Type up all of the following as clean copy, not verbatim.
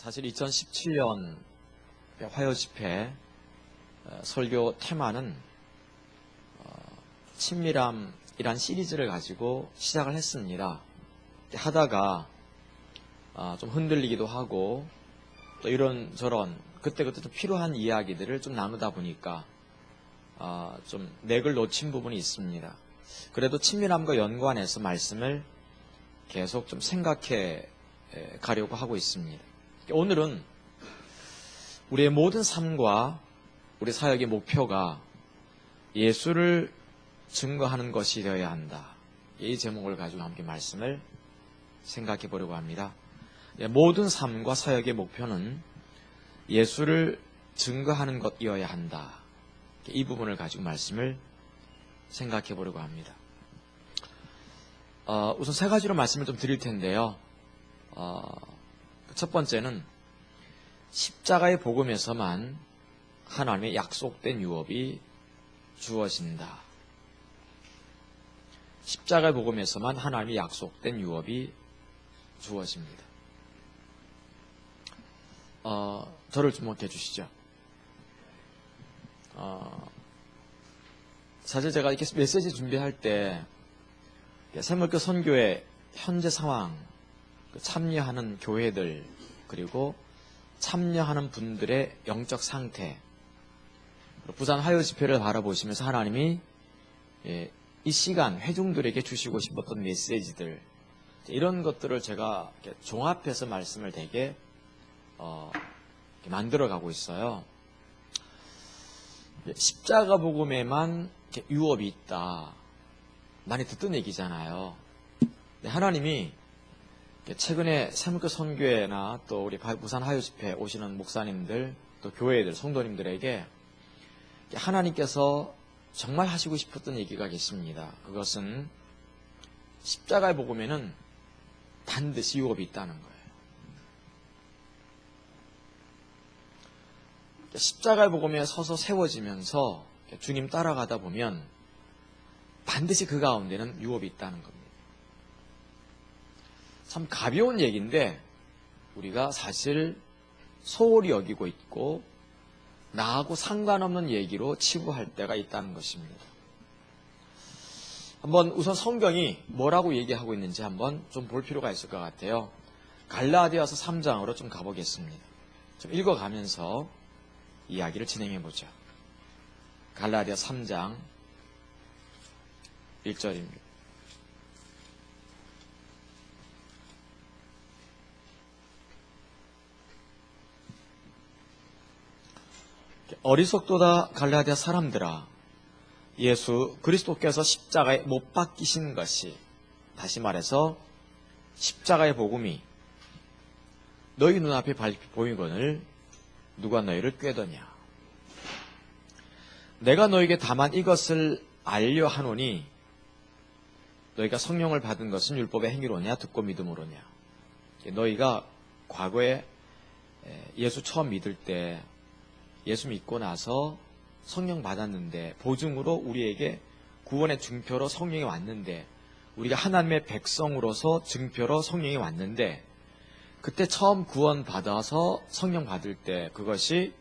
사실 2017년 화요 집회 설교 테마는 친밀함이란 시리즈를 가지고 시작을 했습니다. 하다가 좀 흔들리기도 하고 또 이런저런 그때그때 좀 필요한 이야기들을 좀 나누다 보니까 좀 맥을 놓친 부분이 있습니다. 그래도 친밀함과 연관해서 말씀을 계속 좀 생각해 가려고 하고 있습니다. 오늘은 우리의 모든 삶과 우리 사역의 목표가 예수를 증거하는 것이 되어야 한다. 이 제목을 가지고 함께 말씀을 생각해 보려고 합니다. 모든 삶과 사역의 목표는 예수를 증거하는 것이어야 한다. 이 부분을 가지고 말씀을 생각해 보려고 합니다. 우선 세 가지로 말씀을 좀 드릴 텐데요. 첫 번째는 십자가의 복음에서만 하나님의 약속된 유업이 주어진다. 십자가의 복음에서만 하나님의 약속된 유업이 주어집니다. 저를 주목해 주시죠. 사실 제가 이렇게 메시지 준비할 때 새물교 선교의 현재 상황, 참여하는 교회들, 그리고 참여하는 분들의 영적 상태, 부산 화요 집회를 바라보시면서 하나님이 이 시간 회중들에게 주시고 싶었던 메시지들, 이런 것들을 제가 종합해서 말씀을 되게 만들어가고 있어요. 십자가 복음에만 유업이 있다, 많이 듣던 얘기잖아요. 하나님이 최근에 새물교 선교회나 또 우리 부산 화요 집회 오시는 목사님들, 또 교회들, 성도님들에게 하나님께서 정말 하시고 싶었던 얘기가 계십니다. 그것은 십자가의 복음에는 반드시 유업이 있다는 거예요. 십자가의 복음에 서서 세워지면서 주님 따라가다 보면 반드시 그 가운데는 유업이 있다는 겁니다. 참 가벼운 얘기인데 우리가 사실 소홀히 여기고 있고 나하고 상관없는 얘기로 치부할 때가 있다는 것입니다. 한번 우선 성경이 뭐라고 얘기하고 있는지 한번 좀 볼 필요가 있을 것 같아요. 갈라디아서 3장으로 좀 가보겠습니다. 좀 읽어가면서 이야기를 진행해 보죠. 갈라디아 3장 1절입니다. 어리석도다 갈라디아 사람들아, 예수 그리스도께서 십자가에 못 박히신 것이, 다시 말해서 십자가의 복음이 너희 눈앞에 보이거늘 누가 너희를 꾀더냐. 내가 너에게 다만 이것을 알려 하노니 너희가 성령을 받은 것은 율법의 행위로냐 듣고 믿음으로냐. 너희가 과거에 예수 처음 믿을 때 예수 믿고 나서 성령 받았는데 보증으로 우리에게 구원의 증표로 성령이 왔는데, 우리가 하나님의 백성으로서 증표로 성령이 왔는데, 그때 처음 구원 받아서 성령 받을 때 그것이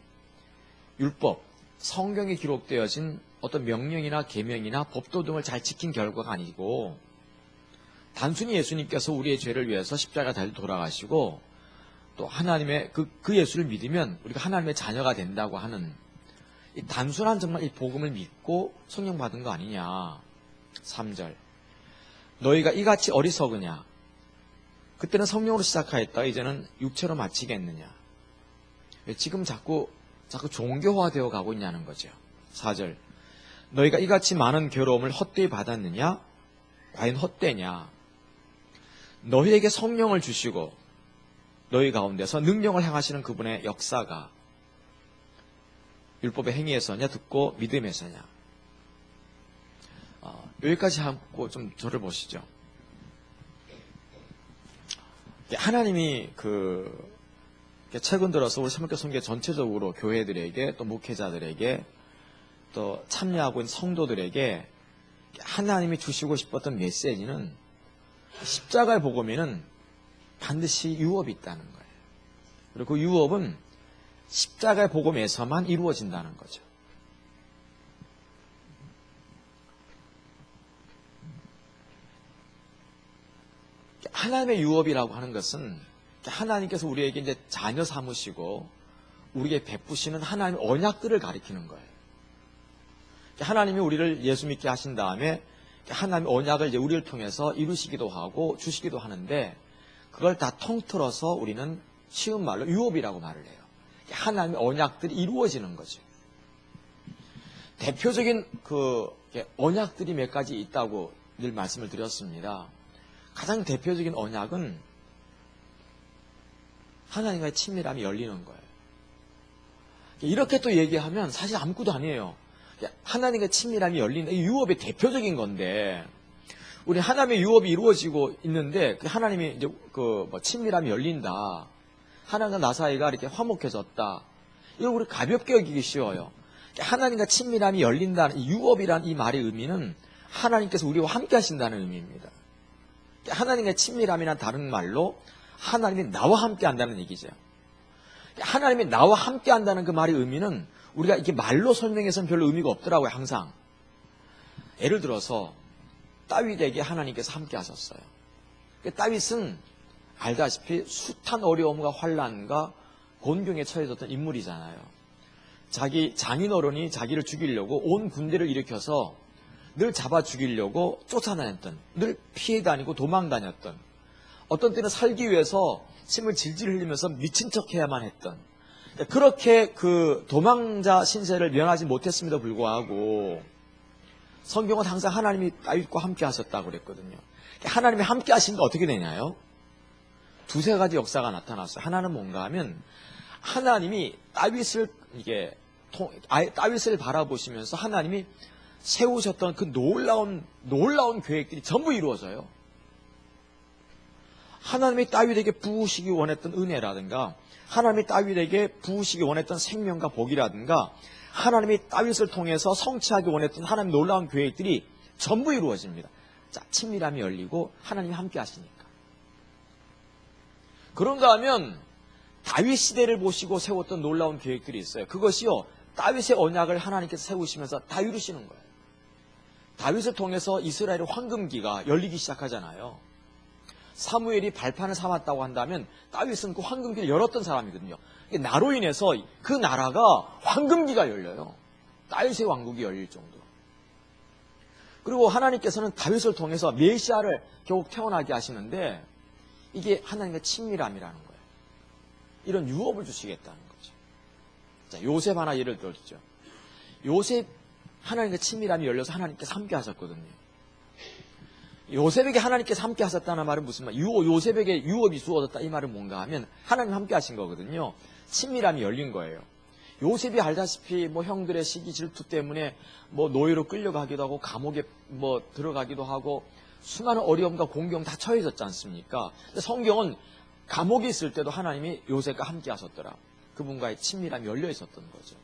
율법, 성경에 기록되어진 어떤 명령이나 계명이나 법도 등을 잘 지킨 결과가 아니고 단순히 예수님께서 우리의 죄를 위해서 십자가 달려 돌아가시고 또 하나님의 그 예수를 믿으면 우리가 하나님의 자녀가 된다고 하는 이 단순한 정말 이 복음을 믿고 성령 받은 거 아니냐. 3절. 너희가 이같이 어리석으냐. 그때는 성령으로 시작하였다. 이제는 육체로 마치겠느냐. 왜 지금 자꾸 종교화되어 가고 있냐는 거죠. 4절. 너희가 이같이 많은 괴로움을 헛되이 받았느냐. 과연 헛되냐. 너희에게 성령을 주시고 너희 가운데서 능력을 행하시는 그분의 역사가 율법의 행위에서냐 듣고 믿음에서냐. 여기까지 하고 좀 저를 보시죠. 하나님이 최근 들어서 우리 새물교 선교회 전체적으로 교회들에게 또 목회자들에게 또 참여하고 있는 성도들에게 하나님이 주시고 싶었던 메시지는 십자가의 복음에는 반드시 유업이 있다는 거예요. 그리고 그 유업은 십자가의 복음에서만 이루어진다는 거죠. 하나님의 유업이라고 하는 것은 하나님께서 우리에게 이제 자녀 삼으시고 우리에게 베푸시는 하나님의 언약들을 가리키는 거예요. 하나님이 우리를 예수 믿게 하신 다음에 하나님의 언약을 이제 우리를 통해서 이루시기도 하고 주시기도 하는데 그걸 다 통틀어서 우리는 쉬운 말로 유업이라고 말을 해요. 하나님의 언약들이 이루어지는 거죠. 대표적인 그 언약들이 몇 가지 있다고 늘 말씀을 드렸습니다. 가장 대표적인 언약은 하나님과의 친밀함이 열리는 거예요. 이렇게 또 얘기하면 사실 아무것도 아니에요. 하나님과 친밀함이 열린다. 이 유업의 대표적인 건데, 우리 하나님의 유업이 이루어지고 있는데, 하나님이 이제 친밀함이 열린다. 하나님과 나 사이가 이렇게 화목해졌다. 이거 우리 가볍게 여기기 쉬워요. 하나님과 친밀함이 열린다는 이 유업이라는 이 말의 의미는 하나님께서 우리와 함께 하신다는 의미입니다. 하나님과 친밀함이란 다른 말로 하나님이 나와 함께 한다는 얘기죠. 하나님이 나와 함께 한다는 그 말의 의미는 우리가 이게 말로 설명해서는 별로 의미가 없더라고요, 항상. 예를 들어서 다윗에게 하나님께서 함께 하셨어요. 다윗은 알다시피 숱한 어려움과 환난과 곤경에 처해졌던 인물이잖아요. 자기 장인어른이 자기를 죽이려고 온 군대를 일으켜서 늘 잡아 죽이려고 쫓아다녔던, 늘 피해 다니고 도망 다녔던, 어떤 때는 살기 위해서 침을 질질 흘리면서 미친 척해야만 했던, 그렇게 그 도망자 신세를 면하지 못했음에도 불구하고 성경은 항상 하나님이 다윗과 함께 하셨다고 그랬거든요. 하나님이 함께 하시는데 어떻게 되냐요? 두세 가지 역사가 나타났어요. 하나는 뭔가 하면 하나님이 다윗을 바라보시면서 하나님이 세우셨던 그 놀라운 계획들이 전부 이루어져요. 하나님이 다윗에게 부으시기 원했던 은혜라든가, 하나님이 다윗에게 부으시기 원했던 생명과 복이라든가, 하나님이 다윗을 통해서 성취하기 원했던 하나님의 놀라운 계획들이 전부 이루어집니다. 자, 친밀함이 열리고 하나님이 함께 하시니까. 그런가 하면 다윗 시대를 보시고 세웠던 놀라운 계획들이 있어요. 그것이요, 다윗의 언약을 하나님께서 세우시면서 다 이루시는 거예요. 다윗을 통해서 이스라엘의 황금기가 열리기 시작하잖아요. 사무엘이 발판을 삼았다고 한다면 다윗은 그 황금기를 열었던 사람이거든요. 나로 인해서 그 나라가 황금기가 열려요. 다윗의 왕국이 열릴 정도로. 그리고 하나님께서는 다윗을 통해서 메시아를 결국 태어나게 하시는데 이게 하나님의 친밀함이라는 거예요. 이런 유업을 주시겠다는 거죠. 자, 요셉 하나 예를 들어주죠. 요셉 하나님과 친밀함이 열려서 하나님께서 함께 하셨거든요. 요셉에게 하나님께서 함께 하셨다는 말은 무슨 말? 요셉에게 유업이 주어졌다 이 말은 뭔가 하면 하나님 함께 하신 거거든요. 친밀함이 열린 거예요. 요셉이 알다시피 형들의 시기 질투 때문에 노예로 끌려가기도 하고 감옥에 들어가기도 하고 수많은 어려움과 공경 다 처해졌지 않습니까? 근데 성경은 감옥에 있을 때도 하나님이 요셉과 함께 하셨더라. 그분과의 친밀함이 열려 있었던 거죠.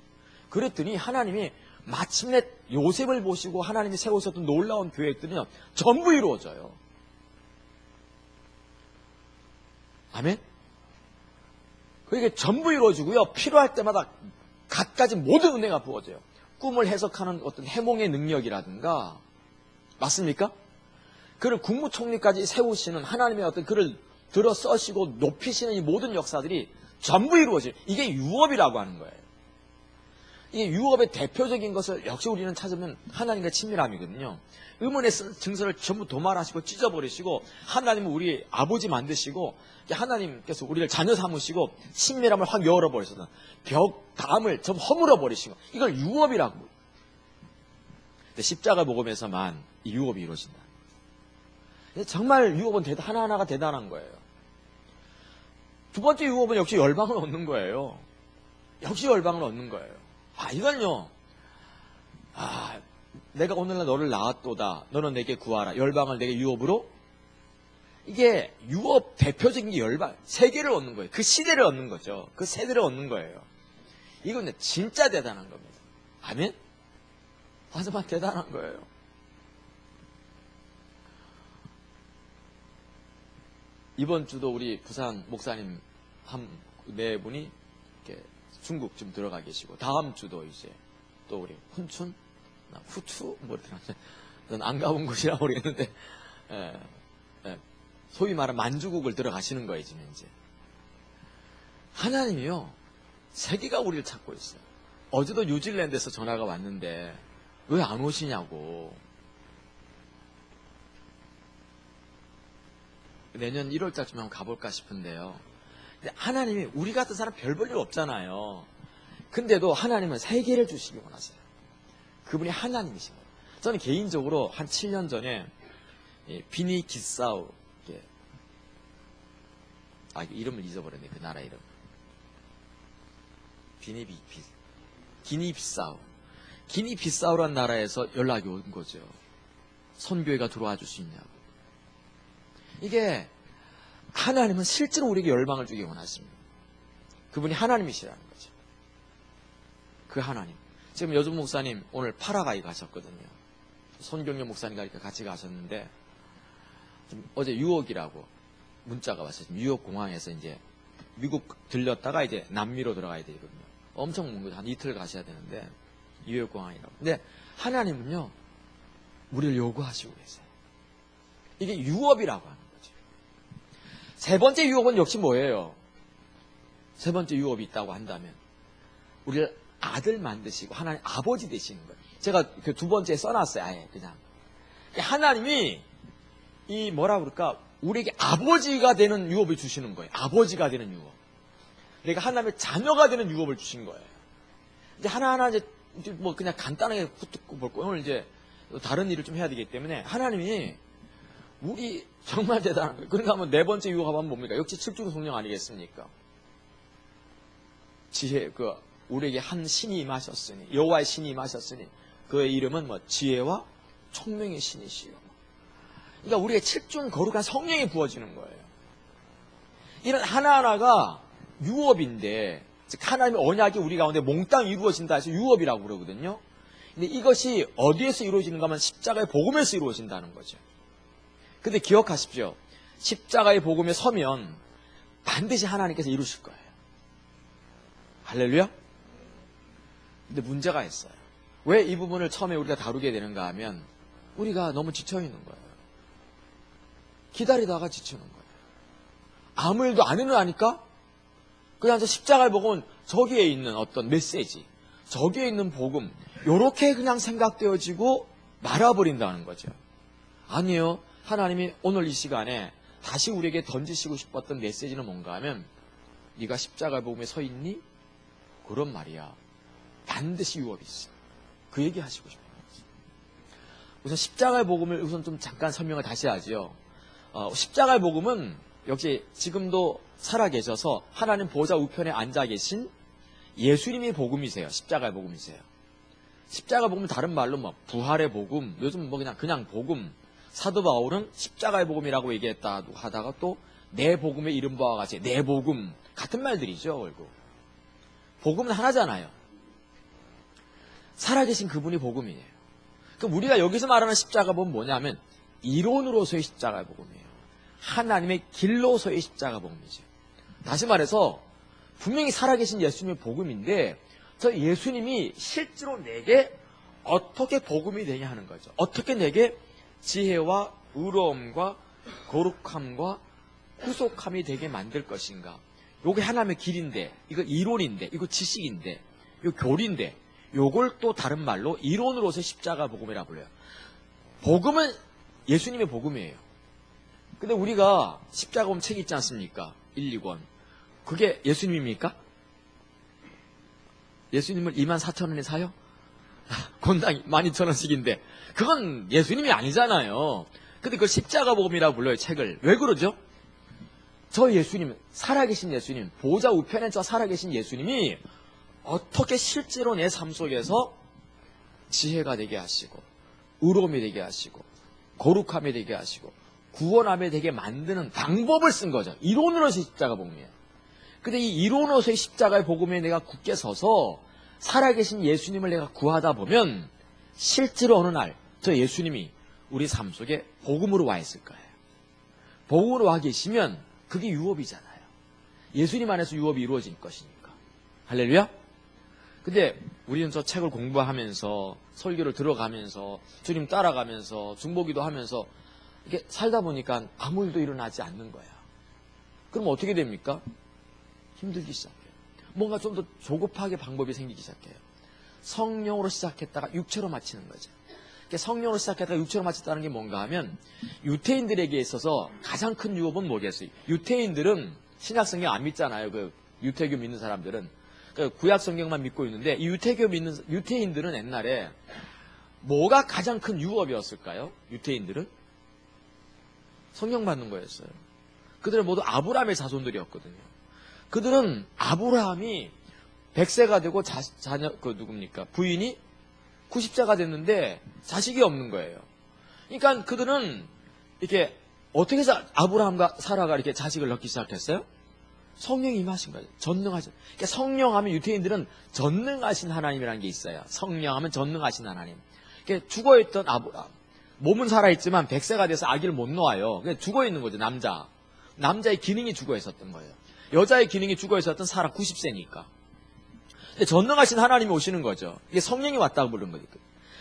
그랬더니 하나님이 마침내 요셉을 보시고 하나님이 세우셨던 놀라운 계획들은요, 전부 이루어져요. 아멘? 그게 전부 이루어지고요, 필요할 때마다 갖가지 모든 은혜가 부어져요. 꿈을 해석하는 어떤 해몽의 능력이라든가, 맞습니까? 그를 국무총리까지 세우시는 하나님의 어떤 그를 들어 써시고 높이시는 이 모든 역사들이 전부 이루어져요. 이게 유업이라고 하는 거예요. 이 유업의 대표적인 것을 역시 우리는 찾으면 하나님과 친밀함이거든요. 의문의 증서를 전부 도말하시고 찢어버리시고 하나님은 우리 아버지 만드시고 하나님께서 우리를 자녀 삼으시고 친밀함을 확 열어버리셨던 담을 전부 허물어버리시고 이걸 유업이라고. 근데 십자가 복음에서만 이 유업이 이루어진다. 정말 유업은 하나하나가 대단한 거예요. 두 번째 유업은 역시 열방을 얻는 거예요. 역시 열방을 얻는 거예요. 이건요, 내가 오늘날 너를 낳았도다. 너는 내게 구하라. 열방을 내게 유업으로. 이게 유업 대표적인 게 열방, 세계를 얻는 거예요. 그 시대를 얻는 거죠. 그 세대를 얻는 거예요. 이건 진짜 대단한 겁니다. 아멘? 정말 대단한 거예요. 이번 주도 우리 부산 목사님 네 분이 이렇게 중국 좀 들어가 계시고, 다음 주도 이제 또 우리 훈춘, 후추 뭐 저는 안 가본 곳이라 모르겠는데, 소위 말하는 만주국을 들어가시는 거예요 지금 이제. 하나님이요, 세계가 우리를 찾고 있어요. 어제도 뉴질랜드에서 전화가 왔는데 왜 안 오시냐고. 내년 1월달쯤에 한번 가볼까 싶은데요. 근데 하나님이, 우리 같은 사람 별 볼 일 없잖아요. 근데도 하나님은 세계를 주시기 원하세요. 그분이 하나님이신 거예요. 저는 개인적으로 한 7년 전에 비니 기사우, 이름을 잊어버렸네, 그 나라 이름. 기니비사우라는 나라에서 연락이 온 거죠. 선교회가 들어와 줄 수 있냐고. 이게 하나님은 실제로 우리에게 열망을 주기 원하십니다. 그분이 하나님이시라는 거죠. 그 하나님. 지금 여준 목사님 오늘 파라과이 가셨거든요. 손경련 목사님과 이렇게 같이 가셨는데, 어제 뉴욕이라고 문자가 왔어요. 뉴욕 공항에서 이제 미국 들렸다가 이제 남미로 들어가야 되거든요. 엄청 먼 거죠. 한 이틀 가셔야 되는데, 뉴욕 공항이라고. 근데 하나님은요, 우리를 요구하시고 계세요. 이게 유업이라고 하는 거죠. 세 번째 유업은 역시 뭐예요? 세 번째 유업이 있다고 한다면, 우리를 아들 만드시고 하나님 아버지 되시는 거예요. 제가 그 두 번째에 써놨어요. 아예 그냥. 하나님이 이 뭐라 그럴까, 우리에게 아버지가 되는 유업을 주시는 거예요. 아버지가 되는 유업. 그러니까 하나님의 자녀가 되는 유업을 주신 거예요. 이제 하나하나 이제 뭐 그냥 간단하게 훑고 볼 거예요. 오늘 이제 다른 일을 좀 해야 되기 때문에 하나님이 우리 정말 대단한 거예요. 그러니까 한번 네 번째 유업을 하면 뭡니까? 역시 칠중 성령 아니겠습니까? 지혜, 우리에게 한 신이 임하셨으니, 여호와의 신이 임하셨으니, 그의 이름은 뭐 지혜와 총명의 신이시요. 그러니까 우리의 칠중 거룩한 성령이 부어지는 거예요. 이런 하나하나가 유업인데, 즉 하나님의 언약이 우리 가운데 몽땅 이루어진다 해서 유업이라고 그러거든요. 근데 이것이 어디에서 이루어지는가 하면 십자가의 복음에서 이루어진다는 거죠. 근데 기억하십시오. 십자가의 복음에 서면 반드시 하나님께서 이루실 거예요. 할렐루야? 근데 문제가 있어요. 왜 이 부분을 처음에 우리가 다루게 되는가 하면, 우리가 너무 지쳐있는 거예요. 기다리다가 지치는 거예요. 아무 일도 안 해놓으니까 그냥 저 십자가의 복음은 저기에 있는 어떤 메시지, 저기에 있는 복음, 요렇게 그냥 생각되어지고 말아버린다는 거죠. 아니에요. 하나님이 오늘 이 시간에 다시 우리에게 던지시고 싶었던 메시지는 뭔가 하면, 네가 십자가의 복음에 서 있니? 그런 말이야. 반드시 유업이 있어. 그 얘기 하시고 싶어요. 우선 십자가의 복음을 우선 좀 잠깐 설명을 다시 하죠. 십자가의 복음은 역시 지금도 살아계셔서 하나님 보좌 우편에 앉아 계신 예수님이 복음이세요. 십자가의 복음이세요. 십자가 복음은 다른 말로 뭐 부활의 복음, 요즘 뭐 그냥 복음. 사도 바울은 십자가의 복음이라고 얘기했다 하다가 또 내 복음의 이름 바와 같이 내 복음, 같은 말들이죠. 결국 복음은 하나잖아요. 살아계신 그분이 복음이에요. 그럼 우리가 여기서 말하는 십자가 복음은 뭐냐면 이론으로서의 십자가 복음이에요. 하나님의 길로서의 십자가 복음이죠. 다시 말해서 분명히 살아계신 예수님의 복음인데, 저 예수님이 실제로 내게 어떻게 복음이 되냐 하는 거죠. 어떻게 내게 지혜와 의로움과 거룩함과 구속함이 되게 만들 것인가. 요게 하나님의 길인데, 이거 이론인데, 이거 지식인데, 이거 교리인데, 요걸 또 다른 말로 이론으로서의 십자가 복음이라고 불러요. 복음은 예수님의 복음이에요. 근데 우리가 십자가 복음 책 있지 않습니까? 1, 2권. 그게 예수님입니까? 예수님을 24,000원에 사요? 권당 12,000원씩인데 그건 예수님이 아니잖아요. 근데 그걸 십자가 복음이라고 불러요, 책을. 왜 그러죠? 저 예수님, 살아계신 예수님, 보좌 우편에 저 살아계신 예수님이 어떻게 실제로 내 삶 속에서 지혜가 되게 하시고, 의로움이 되게 하시고, 거룩함이 되게 하시고, 구원함이 되게 만드는 방법을 쓴 거죠. 이론으로서의 십자가 복음이에요. 근데 이 이론으로서의 십자가의 복음에 내가 굳게 서서 살아계신 예수님을 내가 구하다 보면 실제로 어느 날 저 예수님이 우리 삶 속에 복음으로 와 있을 거예요. 복음으로 와 계시면 그게 유업이잖아요. 예수님 안에서 유업이 이루어질 것이니까. 할렐루야? 근데 우리는 저 책을 공부하면서 설교를 들어가면서 주님 따라가면서 중보기도 하면서 이렇게 살다 보니까 아무 일도 일어나지 않는 거야. 그럼 어떻게 됩니까? 힘들기 시작해요. 뭔가 좀 더 조급하게 방법이 생기기 시작해요. 성령으로 시작했다가 육체로 마치는 거죠. 성령으로 시작했다가 육체로 마쳤다는 게 뭔가 하면 유태인들에게 있어서 가장 큰 유업은 뭐겠어요? 유태인들은 신약 성경 안 믿잖아요. 그 유태교 믿는 사람들은 구약 성경만 믿고 있는데 이 유태교 믿는 유태인들은 옛날에 뭐가 가장 큰 유업이었을까요? 유태인들은 성령 받는 거였어요. 그들은 모두 아브라함의 자손들이었거든요. 그들은 아브라함이 100세가 되고 자녀 누굽니까? 부인이 90세가 됐는데 자식이 없는 거예요. 그러니까 그들은 이렇게 어떻게 해서 아브라함과 사라가 이렇게 자식을 낳기 시작했어요? 성령이 임하신 거예요. 전능하신. 그러니까 성령하면 유태인들은 전능하신 하나님이라는 게 있어요. 성령하면 전능하신 하나님. 그러니까 죽어있던 아브라함. 몸은 살아있지만 100세가 돼서 아기를 못 낳아요. 그냥 죽어있는 거죠. 남자의 기능이 죽어있었던 거예요. 여자의 기능이 죽어있었던 사라 90세니까. 근데 전능하신 하나님이 오시는 거죠. 이게 성령이 왔다고 부르는 거니까.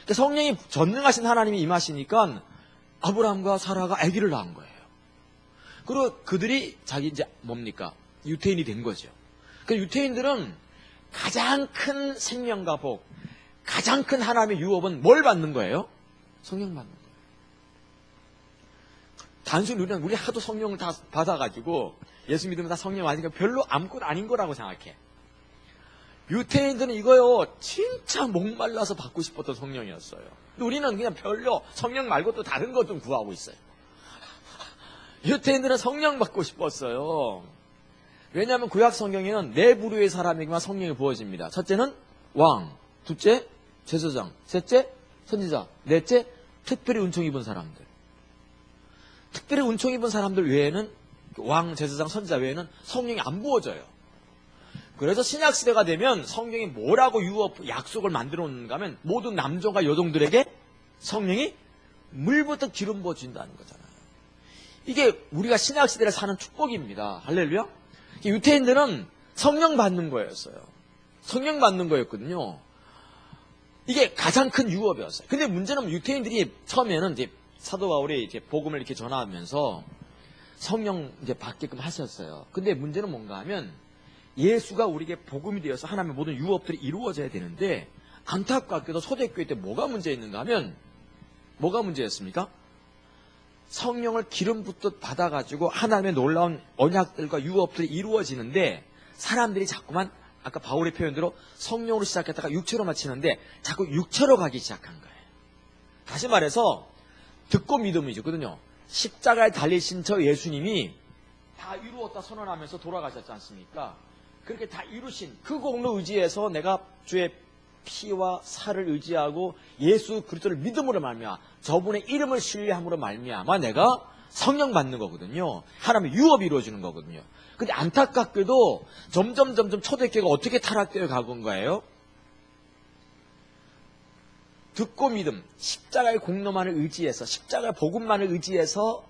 그러니까 성령이 전능하신 하나님이 임하시니까 아브라함과 사라가 아기를 낳은 거예요. 그리고 그들이 자기 이제 뭡니까? 유태인이 된 거죠. 그 유태인들은 가장 큰 생명과 복, 가장 큰 하나님의 유업은 뭘 받는 거예요? 성령 받는 거예요. 단순히 우리 하도 성령을 다 받아가지고 예수 믿으면 다 성령 아니니까 별로 아무것도 아닌 거라고 생각해. 유태인들은 이거요 진짜 목말라서 받고 싶었던 성령이었어요. 근데 우리는 그냥 별로 성령 말고 또 다른 것 좀 구하고 있어요. 유태인들은 성령 받고 싶었어요. 왜냐하면 구약 성경에는 네 부류의 사람에게만 성령이 부어집니다. 첫째는 왕, 둘째 제사장, 셋째 선지자, 넷째 특별히 은총 입은 사람들. 특별히 은총 입은 사람들 외에는 왕, 제사장, 선지자 외에는 성령이 안 부어져요. 그래서 신약시대가 되면 성령이 뭐라고 유업, 약속을 만들어 놓는가 하면 모든 남종과 여종들에게 성령이 물부터 기름 부어준다는 거잖아요. 이게 우리가 신약시대를 사는 축복입니다. 할렐루야. 유태인들은 성령 받는 거였어요. 성령 받는 거였거든요. 이게 가장 큰 유업이었어요. 근데 문제는 유태인들이 처음에는 이제 사도 바울이 이제 복음을 이렇게 전하면서 성령 이제 받게끔 하셨어요. 근데 문제는 뭔가 하면 예수가 우리에게 복음이 되어서 하나님의 모든 유업들이 이루어져야 되는데 안타깝게도 초대교회 때 뭐가 문제였는가 하면 뭐가 문제였습니까? 성령을 기름 붓듯 받아가지고 하나님의 놀라운 언약들과 유업들이 이루어지는데 사람들이 자꾸만 아까 바울의 표현대로 성령으로 시작했다가 육체로 마치는데 자꾸 육체로 가기 시작한 거예요. 다시 말해서 듣고 믿음이거든요. 십자가에 달리신 저 예수님이 다 이루었다 선언하면서 돌아가셨지 않습니까? 그렇게 다 이루신 그 공로 의지에서 내가 주의 피와 살을 의지하고 예수 그리스도를 믿음으로 말미암아 저분의 이름을 신뢰함으로 말미암아 내가 성령 받는 거거든요. 하나님의 유업이 이루어지는 거거든요. 근데 안타깝게도 점점 초대교회가 어떻게 타락되어 가고 거예요? 듣고 믿음, 십자가의 공로만을 의지해서 십자가의 복음만을 의지해서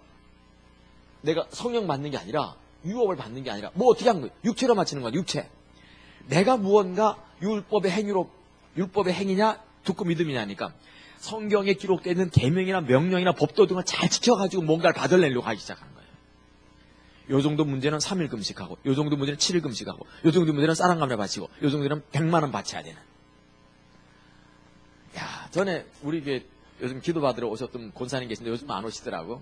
내가 성령 받는 게 아니라 유업을 받는 게 아니라 뭐 어떻게 한 거예요? 육체로 마치는 거야. 육체. 내가 무언가 율법의 행위냐 듣고 믿음이냐니까 성경에 기록되어 있는 계명이나 명령이나 법도 등을 잘 지켜가지고 뭔가를 받아내려고 하기 시작한 거예요. 요 정도 문제는 3일 금식하고 요 정도 문제는 7일 금식하고 요 정도 문제는 쌀한감을 바치고 요 정도는 100만 원 바쳐야 되는. 야, 전에 우리 교회 요즘 기도받으러 오셨던 권사님 계신데 요즘 안 오시더라고.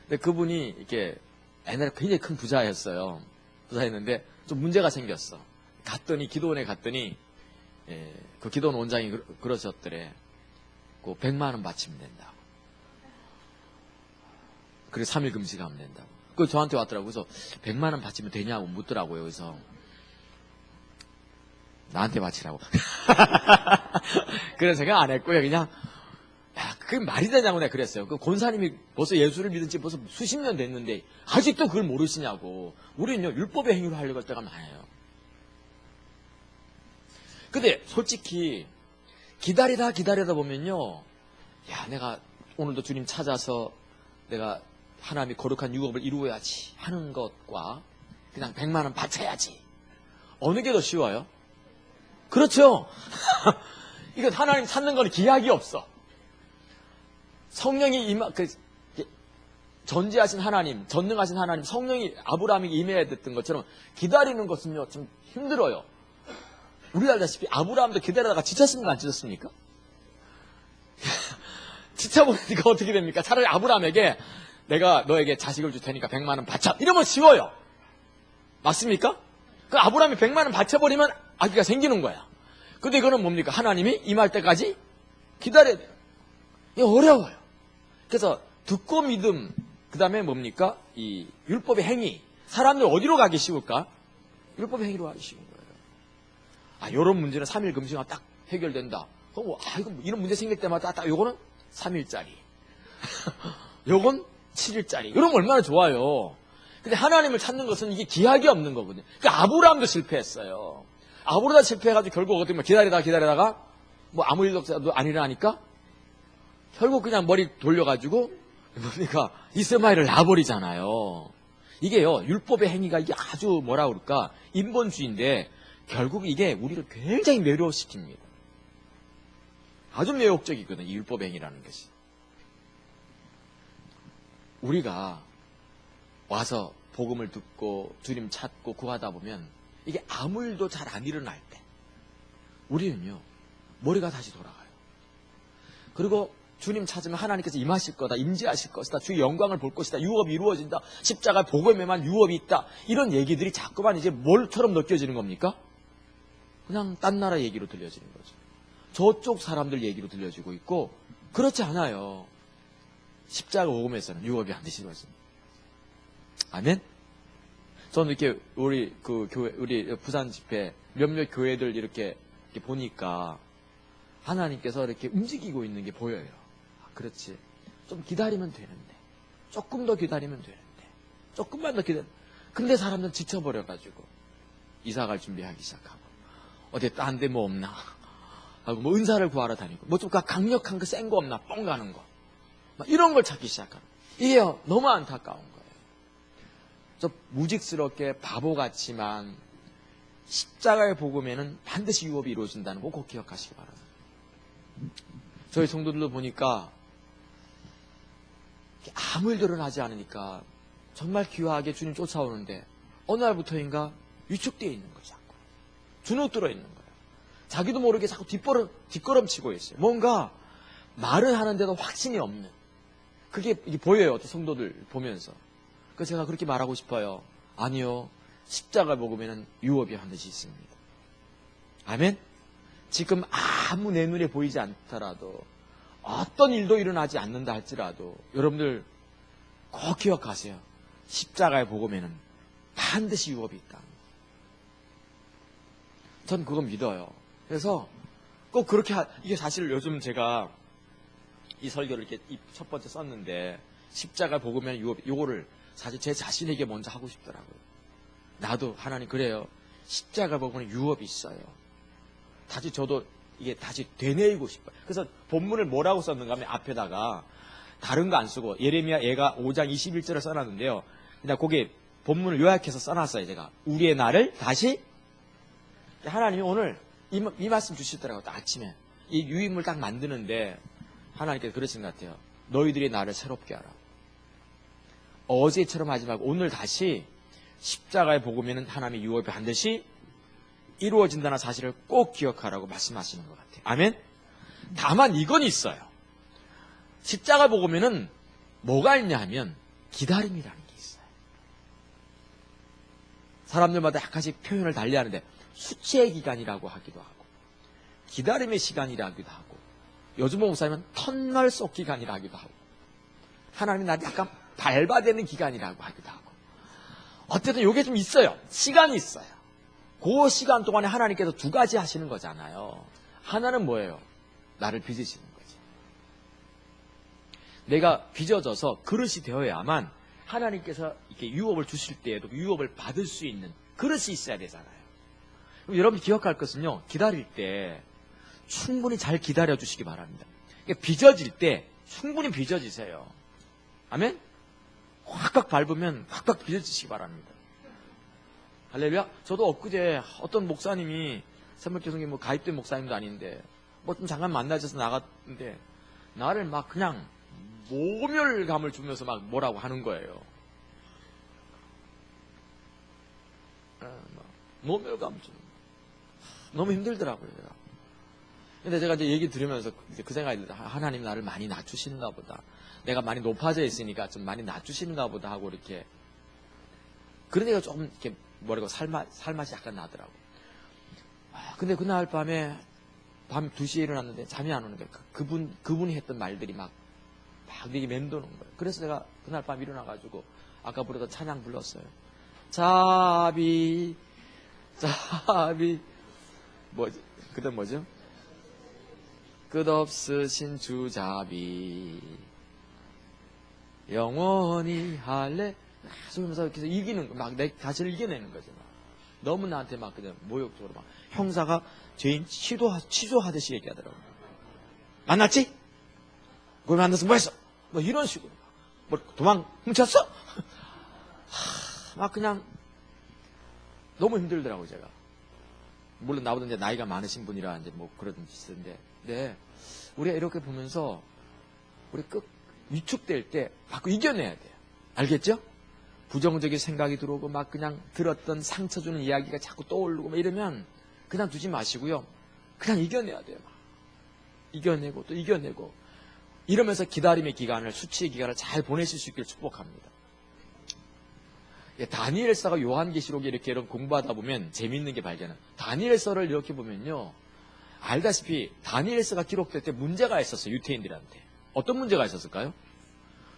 근데 그분이 이렇게 옛날에 굉장히 큰 부자였어요. 부자였는데 좀 문제가 생겼어. 기도원에 갔더니 그 기도원 원장이 그러셨더래. 그 100만 원 바치면 된다고. 그래 3일 금식하면 된다고. 그 저한테 왔더라고. 그래서 100만 원 바치면 되냐고 묻더라고요. 그래서 나한테 바치라고. 그런 생각 안 했고요. 그냥 야, 그게 말이 되냐고 내가 그랬어요. 그 권사님이 벌써 예수를 믿은 지 벌써 수십 년 됐는데 아직도 그걸 모르시냐고. 우리는요 율법의 행위로 하려고 할 때가 많아요. 근데 솔직히 기다리다 보면요, 야 내가 오늘도 주님 찾아서 내가 하나님의 거룩한 유업을 이루어야지 하는 것과 그냥 100만 원 바쳐야지. 어느 게 더 쉬워요? 그렇죠. 이거 하나님 찾는 건 기약이 없어. 성령이 전지하신 하나님, 전능하신 하나님, 성령이 아브라함에게 임해야 됐던 것처럼 기다리는 것은요, 좀 힘들어요. 우리 알다시피 아브라함도 기다리다가 지쳤습니까? 안 지쳤습니까? 지쳐보니까 어떻게 됩니까? 차라리 아브라함에게 내가 너에게 자식을 줄 테니까 100만 원 바쳐. 이러면 쉬워요. 맞습니까? 그 아브라함이 100만 원 바쳐버리면 아기가 생기는 거야. 근데 이거는 뭡니까? 하나님이 임할 때까지 기다려야 돼요. 이거 어려워요. 그래서 듣고 믿음, 그 다음에 뭡니까? 이 율법의 행위. 사람들 어디로 가기 쉬울까? 율법의 행위로 가기 쉬운 거예요. 아, 요런 문제는 3일 금식하면 딱 해결된다. 이거 이런 문제 생길 때마다 딱 요거는 3일짜리. 요건 7일짜리. 이러면 얼마나 좋아요. 근데 하나님을 찾는 것은 이게 기약이 없는 거거든요. 그러니까 아브라함도 실패했어요. 아브라함 실패해가지고 결국 어떻게 기다리다가 뭐 아무 일도 안 일어나니까 결국 그냥 머리 돌려가지고 뭡니까? 이스마엘을 낳아버리잖아요. 이게요, 율법의 행위가 이게 아주 뭐라 그럴까? 인본주의인데 결국 이게 우리를 굉장히 매료시킵니다. 아주 매혹적이거든요, 이 율법의 행위라는 것이. 우리가 와서 복음을 듣고 주님 찾고 구하다 보면 이게 아무 일도 잘 안 일어날 때 우리는요, 머리가 다시 돌아가요. 그리고 주님 찾으면 하나님께서 임하실 거다, 임재하실 것이다, 주의 영광을 볼 것이다, 유업이 이루어진다, 십자가 복음에만 유업이 있다, 이런 얘기들이 자꾸만 이제 뭘처럼 느껴지는 겁니까? 그냥 딴 나라 얘기로 들려지는 거죠. 저쪽 사람들 얘기로 들려지고 있고, 그렇지 않아요. 십자가 복음에서는 유업이 안 되시는 것입니다. 아멘? 저는 이렇게 우리 부산 집회 몇몇 교회들 이렇게 보니까 하나님께서 이렇게 움직이고 있는 게 보여요. 그렇지. 좀 기다리면 되는데. 조금 더 기다리면 되는데. 조금만 더 근데 사람들은 지쳐버려가지고 이사 갈 준비하기 시작하고 어디 딴 데 뭐 없나 하고 뭐 은사를 구하러 다니고 뭐 좀 강력한 거 센 거 없나 뻥 가는 거 막 이런 걸 찾기 시작하는 이게 너무 안타까운 거예요. 좀 무직스럽게 바보같지만 십자가의 복음에는 반드시 유업이 이루어진다는 거 꼭 기억하시기 바랍니다. 저희 성도들도 보니까 아무 일도 일어나지 않으니까 정말 귀하게 주님 쫓아오는데 어느 날부터인가 위축되어 있는 거죠. 주눅 들어 있는 거예요. 자기도 모르게 자꾸 뒷걸음치고 있어요. 뭔가 말은 하는데도 확신이 없는. 그게 보여요. 성도들 보면서. 그래서 제가 그렇게 말하고 싶어요. 아니요. 십자가 복음에는 유업이 반드시 있습니다. 아멘? 지금 아무 내 눈에 보이지 않더라도 어떤 일도 일어나지 않는다 할지라도 여러분들 꼭 기억하세요. 십자가의 복음에는 반드시 유업이 있다. 전 그건 믿어요. 그래서 꼭 그렇게 이게 사실 요즘 제가 이 설교를 이렇게 첫 번째 썼는데 십자가 복음에는 유업, 요거를 사실 제 자신에게 먼저 하고 싶더라고요. 나도 하나님 그래요. 십자가 복음에 유업이 있어요. 다시 저도 이게 다시 되뇌이고 싶어요. 그래서 본문을 뭐라고 썼는가 하면 앞에다가 다른 거 안 쓰고 예레미야 얘가 5장 21절을 써놨는데요. 그냥 거기에 본문을 요약해서 써놨어요. 제가 우리의 날을 다시 하나님이 오늘 이 말씀 주시더라고요. 아침에 이 유인물 딱 만드는데 하나님께서 그러신 것 같아요. 너희들이 나를 새롭게 하라. 어제처럼 하지 말고 오늘 다시 십자가의 복음에는 하나님의 유업이 반드시 이루어진다는 사실을 꼭 기억하라고 말씀하시는 것 같아요. 아멘? 다만 이건 있어요. 십자가 복음에는 뭐가 있냐 하면 기다림이라는 게 있어요. 사람들마다 약간씩 표현을 달리하는데 수치의 기간이라고 하기도 하고 기다림의 시간이라기도 하고 요즘 목사님은 터널 속 기간이라 하기도 하고 하나님이 나를 약간 밟아대는 기간이라고 하기도 하고 어쨌든 이게 좀 있어요. 시간이 있어요. 그 시간 동안에 하나님께서 두 가지 하시는 거잖아요. 하나는 뭐예요? 나를 빚으시는 거죠. 내가 빚어져서 그릇이 되어야만 하나님께서 이렇게 유업을 주실 때에도 유업을 받을 수 있는 그릇이 있어야 되잖아요. 그럼 여러분이 기억할 것은요. 기다릴 때 충분히 잘 기다려 주시기 바랍니다. 그러니까 빚어질 때 충분히 빚어지세요. 아멘? 확확 밟으면 확확 빚어지시기 바랍니다. 할렐루야. 저도 엊그제 어떤 목사님이 새벽교성에 뭐 가입된 목사님도 아닌데 뭐 좀 잠깐 만나셔서 나갔는데 나를 막 그냥 모멸감을 주면서 막 뭐라고 하는 거예요. 모멸감 주는 너무 힘들더라고요. 제가. 근데 제가 이제 얘기 들으면서 그 생각이 들어요. 하나님 나를 많이 낮추시는가 보다. 내가 많이 높아져 있으니까 좀 많이 낮추시는가 보다 하고 이렇게. 그런 얘기가 조금 이렇게 뭐라고 살맛이 약간 나더라고. 근데 그날 밤에 밤 2시에 일어났는데 잠이 안 오는 거예요. 그분이 했던 말들이 막 되게 맴도는 거예요. 그래서 제가 그날 밤 일어나가지고 아까 부르던 찬양 불렀어요. 자비 뭐지? 그다음 뭐죠? 끝없으신 주 자비 영원히 할래. 그러면서 계속 이기는 거, 막 내 자신을 이겨내는 거죠. 막. 너무 나한테 막 그냥 모욕적으로 막 형사가 죄인 취조하듯이 얘기하더라고요. 만났지? 그걸 만나서 뭐 했어? 뭐 이런 식으로. 뭐 도망 훔쳤어? 막 그냥 너무 힘들더라고요, 제가. 물론 나보다 이제 나이가 많으신 분이라 이제 뭐 그런 짓인데, 네. 우리가 이렇게 보면서 우리 위축될 때 자꾸 이겨내야 돼요. 알겠죠? 부정적인 생각이 들어오고 막 그냥 들었던 상처 주는 이야기가 자꾸 떠오르고 막 이러면 그냥 두지 마시고요. 그냥 이겨내야 돼요. 막. 이겨내고 또 이겨내고 이러면서 기다림의 기간을 수치의 기간을 잘 보내실 수 있기를 축복합니다. 다니엘서가 요한계시록에 이렇게 공부하다 보면 재미있는 게 발견해요. 다니엘서를 이렇게 보면요. 알다시피 다니엘서가 기록될 때 문제가 있었어요. 유태인들한테. 어떤 문제가 있었을까요?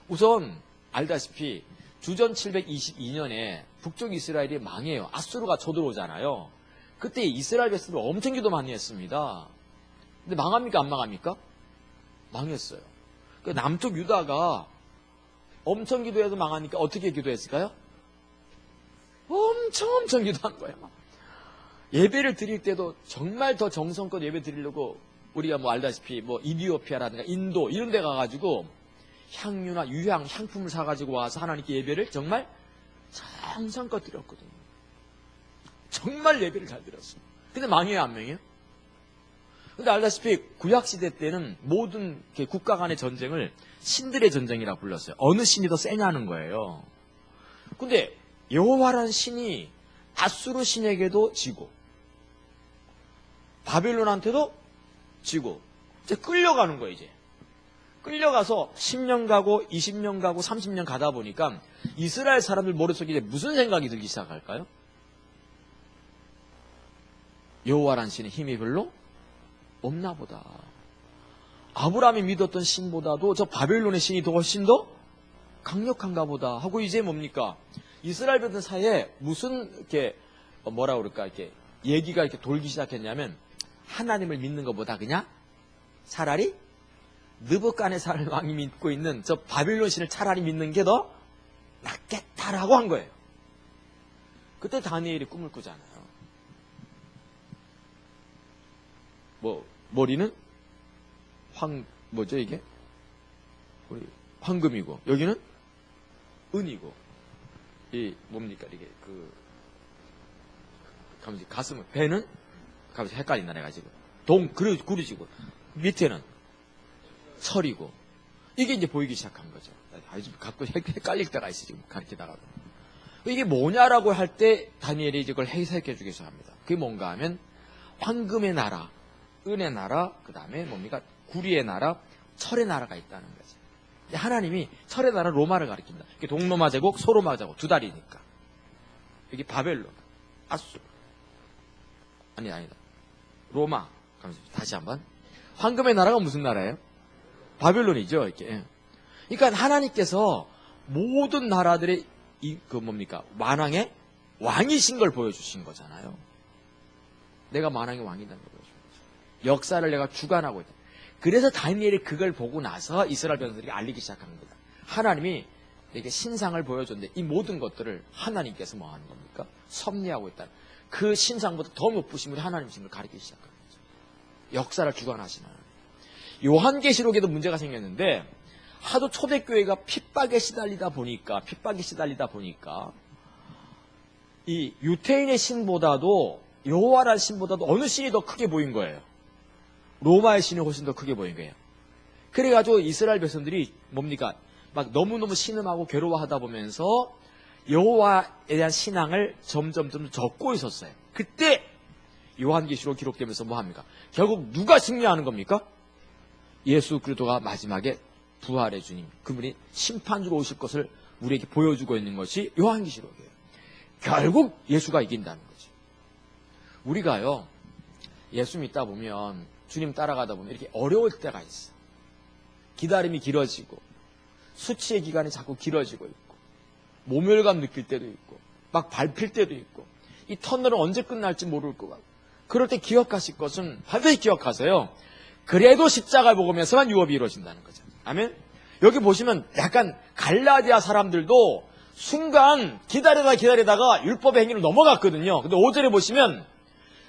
우선 알다시피 주전 722년에 북쪽 이스라엘이 망해요. 아수르가 쳐들어오잖아요. 그때 이스라엘 백성들 엄청 기도 많이 했습니다. 근데 망합니까? 안 망합니까? 망했어요. 남쪽 유다가 엄청 기도해도 망하니까 어떻게 기도했을까요? 엄청 기도한 거예요. 예배를 드릴 때도 정말 더 정성껏 예배 드리려고 우리가 뭐 알다시피 뭐 이디오피아라든가 인도 이런 데 가가지고 향유나 유향, 향품을 사가지고 와서 하나님께 예배를 정말 정성껏 드렸거든요. 정말 예배를 잘 드렸어요. 근데 망해요, 안 망해요? 근데 알다시피 구약시대 때는 모든 국가 간의 전쟁을 신들의 전쟁이라고 불렀어요. 어느 신이 더 세냐는 거예요. 근데 여호와라는 신이 아수르 신에게도 지고 바벨론한테도 지고 이제 끌려가는 거예요. 이제 끌려가서 10년 가고 20년 가고 30년 가다 보니까 이스라엘 사람들 머릿속에 이제 무슨 생각이 들기 시작할까요? 여호와라는 신의 힘이 별로 없나 보다. 아브라함이 믿었던 신보다도 저 바벨론의 신이 더 훨씬 더 강력한가 보다 하고 이제 뭡니까? 이스라엘 백성 사이에 무슨 이렇게 뭐라 그럴까 이렇게 얘기가 이렇게 돌기 시작했냐면 하나님을 믿는 것보다 그냥 차라리 느부갓네살 왕이 믿고 있는 저 바빌론 신을 차라리 믿는 게 더 낫겠다라고 한 거예요. 그때 다니엘이 꿈을 꾸잖아요. 머리는 뭐죠 이게? 우리 황금이고 여기는 은이고 이 뭡니까 이게 가슴은 배는 가면서 헷갈린다 내가지고 구르지고 밑에는 철이고 이게 이제 보이기 시작한 거죠. 아주 가끔 헷갈릴 때가 있어 지금 가르치다가도. 이게 뭐냐라고 할 때 다니엘이 이걸 해석해 주기 시작합니다. 그게 뭔가 하면 황금의 나라, 은의 나라, 그 다음에 뭡니까 구리의 나라, 철의 나라가 있다는 거죠. 하나님이 철의 나라 로마를 가리킵니다. 동로마 제국, 소로마 제국 두 다리니까. 여기 바벨론, 아수, 아니다. 로마. 다시 한번. 황금의 나라가 무슨 나라예요? 바벨론이죠. 이렇게. 그러니까 하나님께서 모든 나라들의 만왕의 왕이신 걸 보여주신 거잖아요. 내가 만왕의 왕이라는 걸 보여주신 거죠. 역사를 내가 주관하고 있다. 그래서 다니엘이 그걸 보고 나서 이스라엘 백성들에게 알리기 시작한 겁니다. 하나님이 내게 신상을 보여줬는데 이 모든 것들을 하나님께서 뭐 하는 겁니까? 섭리하고 있다. 그 신상보다 더 높으신 분이 하나님이신 걸 가리키기 시작한 거죠. 역사를 주관하시는. 요한계시록에도 문제가 생겼는데 하도 초대교회가 핍박에 시달리다 보니까 이 유태인의 신보다도 여호와라는 신보다도 어느 신이 더 크게 보인 거예요? 로마의 신이 훨씬 더 크게 보인 거예요. 그래가지고 이스라엘 백성들이 뭡니까? 막 너무너무 신음하고 괴로워하다 보면서 여호와에 대한 신앙을 점점 적고 있었어요. 그때 요한계시록 기록되면서 뭐합니까? 결국 누가 승리하는 겁니까? 예수 그리스도가 마지막에 부활의 주님, 그분이 심판주로 오실 것을 우리에게 보여주고 있는 것이 요한계시록이에요. 결국 예수가 이긴다는 거죠. 우리가요, 예수 믿다 보면, 주님 따라가다 보면 이렇게 어려울 때가 있어. 기다림이 길어지고, 수치의 기간이 자꾸 길어지고 있고, 모멸감 느낄 때도 있고, 막 밟힐 때도 있고, 이 터널은 언제 끝날지 모를 것 같고, 그럴 때 기억하실 것은 반드시 기억하세요. 그래도 십자가를 먹으면서만 유업이 이루어진다는 거죠. 아멘? 여기 보시면 약간 갈라디아 사람들도 순간 기다리다가 율법의 행위로 넘어갔거든요. 근데 5절에 보시면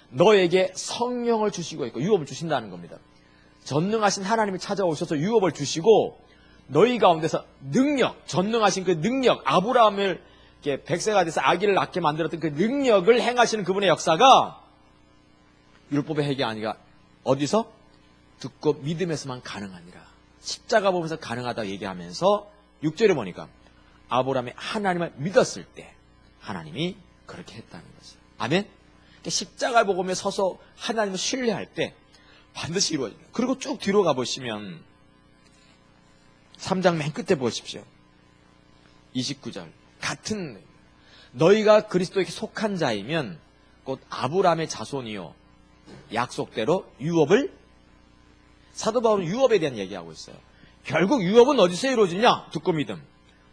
너에게 성령을 주시고 있고 유업을 주신다는 겁니다. 전능하신 하나님이 찾아오셔서 유업을 주시고 너희 가운데서 능력, 전능하신 그 능력, 아브라함을 이렇게 100세가 돼서 아기를 낳게 만들었던 그 능력을 행하시는 그분의 역사가 율법의 행위가 아니라 어디서? 듣고 믿음에서만 가능하니라. 십자가 보면서 가능하다고 얘기하면서 6절에 보니까 아브라함이 하나님을 믿었을 때 하나님이 그렇게 했다는 거죠. 아멘? 십자가를 보며 서서 하나님을 신뢰할 때 반드시 이루어집니다. 그리고 쭉 뒤로 가보시면 3장 맨 끝에 보십시오. 29절 같은 너희가 그리스도에게 속한 자이면 곧 아브라함의 자손이요 약속대로 유업을 사도 바울은 유업에 대한 얘기하고 있어요. 결국 유업은 어디서 이루어지냐? 듣고 믿음.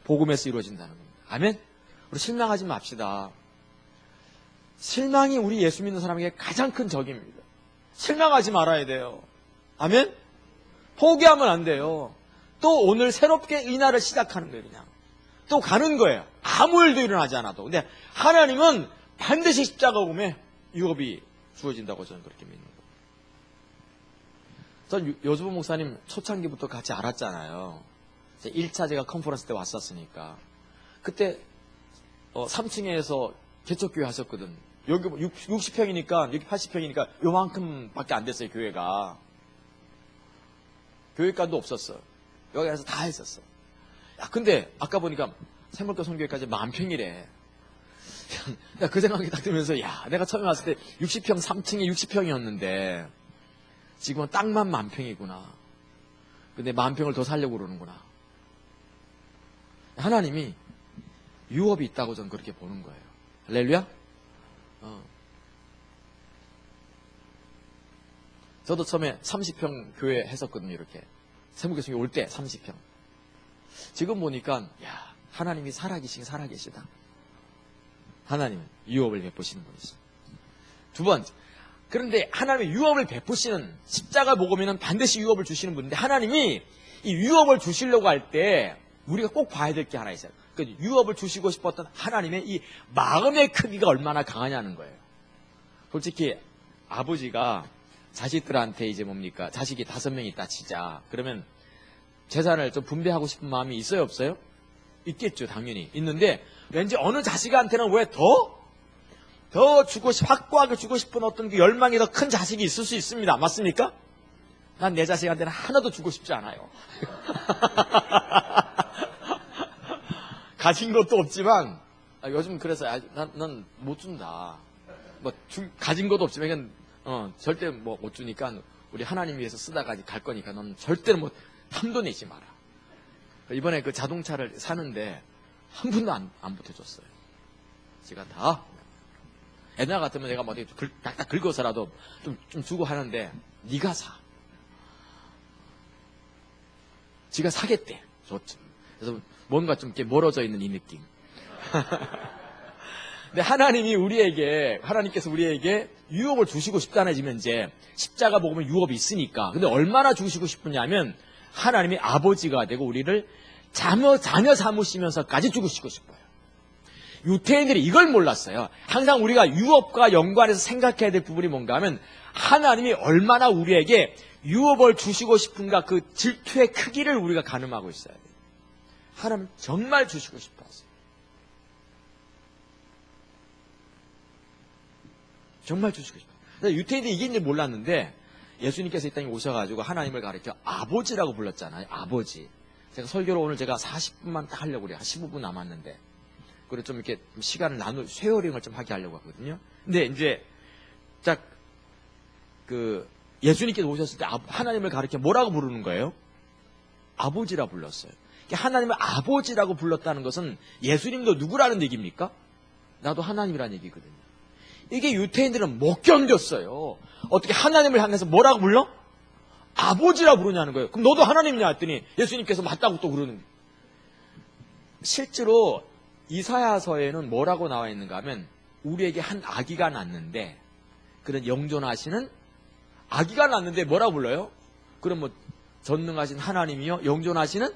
복음에서 이루어진다는 겁니다. 아멘? 우리 실망하지 맙시다. 실망이 우리 예수 믿는 사람에게 가장 큰 적입니다. 실망하지 말아야 돼요. 아멘? 포기하면 안 돼요. 또 오늘 새롭게 이 날을 시작하는 거예요. 그냥. 또 가는 거예요. 아무 일도 일어나지 않아도. 근데 하나님은 반드시 십자가 오면 유업이 주어진다고 저는 그렇게 믿는 거예요. 전 요주부 목사님 초창기부터 같이 알았잖아요. 1차 제가 컨퍼런스 때 왔었으니까. 그때 3층에서 개척교회 하셨거든. 여기 60평이니까 여기 80평이니까 요만큼밖에 안 됐어요. 교회가. 교회관도 없었어. 여기 가서 다 했었어. 야, 근데 아까 보니까 새물교 성교회까지 10,000평이래. 야, 그 생각이 딱 들면서 야, 내가 처음에 왔을 때 60평 3층에 60평이었는데 지금은 땅만 10,000평이구나. 근데 10,000평을 더 살려고 그러는구나. 하나님이 유업이 있다고 저는 그렇게 보는 거예요. 할렐루야? 저도 처음에 30평 교회 했었거든요. 이렇게 세무교수님 올 때 30평. 지금 보니까 야, 하나님이 살아계시다. 하나님은 유업을 베푸시는 분이죠. 두 번째, 그런데 하나님의 유업을 베푸시는 십자가 복음에는 반드시 유업을 주시는 분인데 하나님이 이 유업을 주시려고 할 때 우리가 꼭 봐야 될 게 하나 있어요. 그 유업을 주시고 싶었던 하나님의 이 마음의 크기가 얼마나 강하냐는 거예요. 솔직히 아버지가 자식들한테 이제 뭡니까? 자식이 5명 있다 치자. 그러면 재산을 좀 분배하고 싶은 마음이 있어요, 없어요? 있겠죠, 당연히. 있는데 왠지 어느 자식한테는 왜 확고하게 주고 싶은 어떤 그 열망이 더 큰 자식이 있을 수 있습니다. 맞습니까? 난 내 자식한테는 하나도 주고 싶지 않아요. 가진 것도 없지만 요즘 그래서 난 못 준다. 가진 것도 없지만 절대 못 주니까 우리 하나님 위해서 쓰다가 갈 거니까 넌 절대로 탐도 내지 마라. 이번에 그 자동차를 사는데 한 분도 안 보태줬어요. 제가 다 옛날 같으면 내가 딱딱 긁어서라도 좀 주고 하는데 네가 사. 지가 사겠대. 좋지. 그래서 뭔가 좀 이렇게 멀어져 있는 이 느낌. 근데 하나님께서 우리에게 유업을 주시고 싶다는 이제 십자가 복음에 유업이 있으니까. 근데 얼마나 주시고 싶으냐면 하나님이 아버지가 되고 우리를 자녀 삼으시면서까지 주시고 싶어요. 유태인들이 이걸 몰랐어요. 항상 우리가 유업과 연관해서 생각해야 될 부분이 뭔가 하면 하나님이 얼마나 우리에게 유업을 주시고 싶은가 그 질투의 크기를 우리가 가늠하고 있어야 돼요. 하나님 정말 주시고 싶어 하세요. 정말 주시고 싶어요. 유태인들이 이게 있는지 몰랐는데 예수님께서 이 땅에 오셔가지고 하나님을 가리켜 아버지라고 불렀잖아요. 아버지. 제가 설교로 오늘 제가 40분만 딱 하려고 그래요. 한 15분 남았는데. 그리고 좀 이렇게 시간을 쉐어링을 좀 하게 하려고 하거든요. 근데 이제 딱 예수님께서 오셨을 때 하나님을 가리켜 뭐라고 부르는 거예요? 아버지라 불렀어요. 하나님을 아버지라고 불렀다는 것은 예수님도 누구라는 얘기입니까? 나도 하나님이라는 얘기거든요. 이게 유태인들은 못 견뎠어요. 어떻게 하나님을 향해서 뭐라고 불러? 아버지라 부르냐는 거예요. 그럼 너도 하나님이냐 했더니 예수님께서 맞다고 또 그러는 거예요. 실제로 이사야서에는 뭐라고 나와 있는가 하면 우리에게 한 아기가 낳는데 그런 영존하시는 아기가 낳는데 뭐라고 불러요? 그럼 뭐 전능하신 하나님이요? 영존하시는?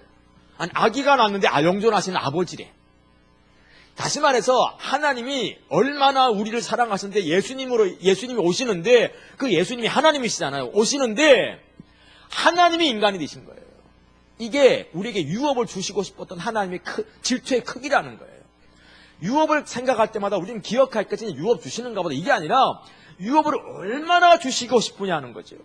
아니 아기가 낳는데 영존하시는 아버지래. 다시 말해서 하나님이 얼마나 우리를 사랑하시는데 예수님이 오시는데 그 예수님이 하나님이시잖아요. 오시는데 하나님이 인간이 되신 거예요. 이게 우리에게 유업을 주시고 싶었던 하나님의 질투의 크기라는 거예요. 유업을 생각할 때마다 우리는 기억할 것이 유업 주시는가 보다 이게 아니라 유업을 얼마나 주시고 싶으냐는 거죠.